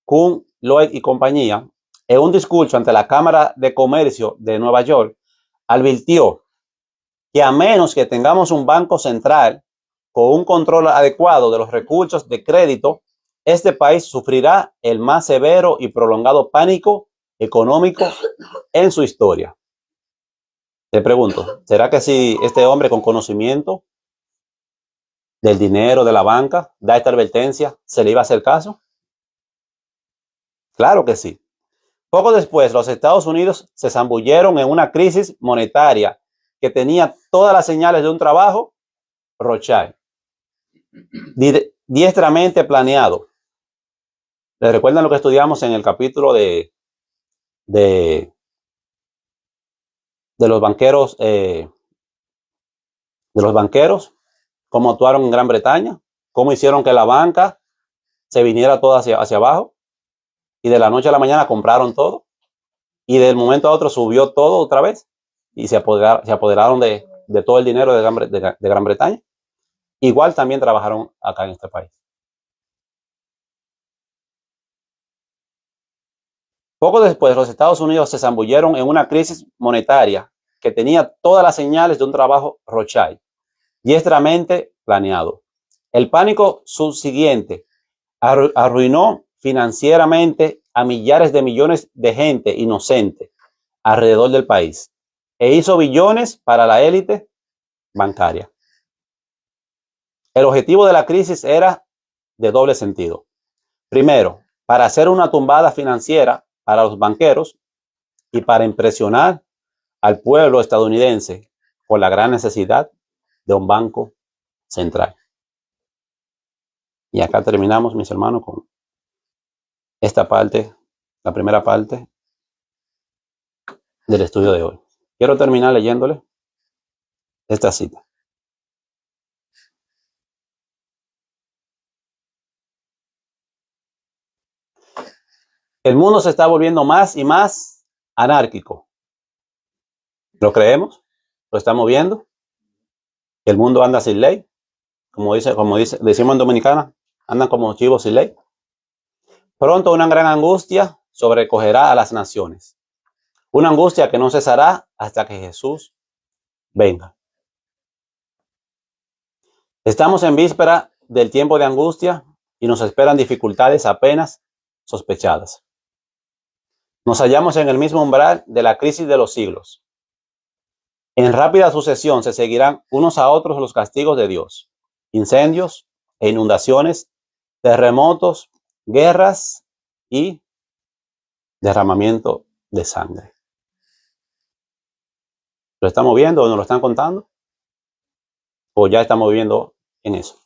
Kuhn, Lloyd y compañía, en un discurso ante la Cámara de Comercio de Nueva York, advirtió que a menos que tengamos un banco central con un control adecuado de los recursos de crédito, este país sufrirá el más severo y prolongado pánico económico en su historia. Te pregunto, ¿será que si este hombre con conocimiento del dinero, de la banca, da esta advertencia, se le iba a hacer caso? Claro que sí. Poco después, los Estados Unidos se zambulleron en una crisis monetaria que tenía todas las señales de un trabajo Rothschild, diestramente planeado. ¿Les recuerdan lo que estudiamos en el capítulo de los banqueros, cómo actuaron en Gran Bretaña, cómo hicieron que la banca se viniera toda hacia abajo y de la noche a la mañana compraron todo y del momento a otro subió todo otra vez y se apoderaron de todo el dinero de Gran Bretaña? Igual también trabajaron acá en este país. Poco después, los Estados Unidos se zambulleron en una crisis monetaria que tenía todas las señales de un trabajo Rothschild, diestramente planeado. El pánico subsiguiente arruinó financieramente a millares de millones de gente inocente alrededor del país e hizo billones para la élite bancaria. El objetivo de la crisis era de doble sentido. Primero, para hacer una tumbada financiera para los banqueros y para impresionar al pueblo estadounidense por la gran necesidad de un banco central. Y acá terminamos, mis hermanos, con esta parte, la primera parte del estudio de hoy. Quiero terminar leyéndole esta cita. El mundo se está volviendo más y más anárquico. ¿Lo creemos? ¿Lo estamos viendo? El mundo anda sin ley. Como decimos en Dominicana, andan como chivos sin ley. Pronto una gran angustia sobrecogerá a las naciones. Una angustia que no cesará hasta que Jesús venga. Estamos en víspera del tiempo de angustia y nos esperan dificultades apenas sospechadas. Nos hallamos en el mismo umbral de la crisis de los siglos. En rápida sucesión se seguirán unos a otros los castigos de Dios. Incendios e inundaciones, terremotos, guerras y derramamiento de sangre. ¿Lo estamos viendo o nos lo están contando? ¿O ya estamos viviendo en eso?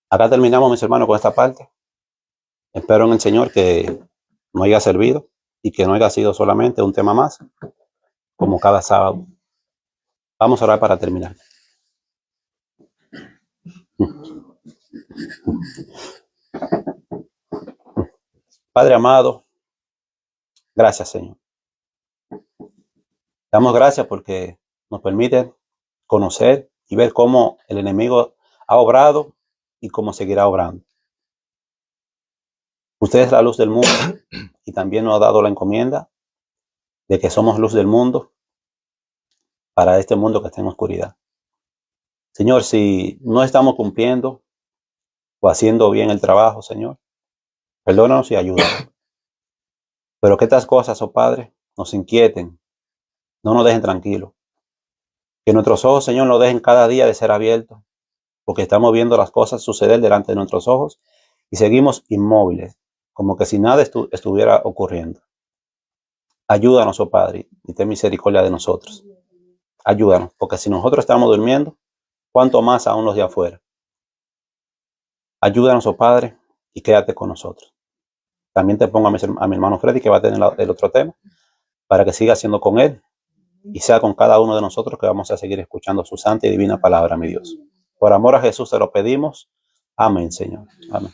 Acá terminamos, mis hermanos, con esta parte. Espero en el Señor que nos haya servido y que no haya sido solamente un tema más, como cada sábado. Vamos a orar para terminar. Padre amado, gracias, Señor. Damos gracias porque nos permite conocer y ver cómo el enemigo ha obrado y cómo seguirá obrando. Usted es la luz del mundo y también nos ha dado la encomienda de que somos luz del mundo para este mundo que está en oscuridad. Señor, si no estamos cumpliendo o haciendo bien el trabajo, Señor, perdónanos y ayúdanos. Pero que estas cosas, oh Padre, nos inquieten, no nos dejen tranquilos. Que nuestros ojos, Señor, nos dejen cada día de ser abiertos, porque estamos viendo las cosas suceder delante de nuestros ojos y seguimos inmóviles, como que si nada estuviera ocurriendo. Ayúdanos, oh Padre, y ten misericordia de nosotros. Ayúdanos, porque si nosotros estamos durmiendo, ¿cuánto más aún los de afuera? Ayúdanos, oh Padre, y quédate con nosotros. También te pongo a mi hermano Freddy, que va a tener el otro tema, para que siga siendo con él y sea con cada uno de nosotros que vamos a seguir escuchando su santa y divina palabra, mi Dios. Por amor a Jesús te lo pedimos. Amén, Señor. Amén.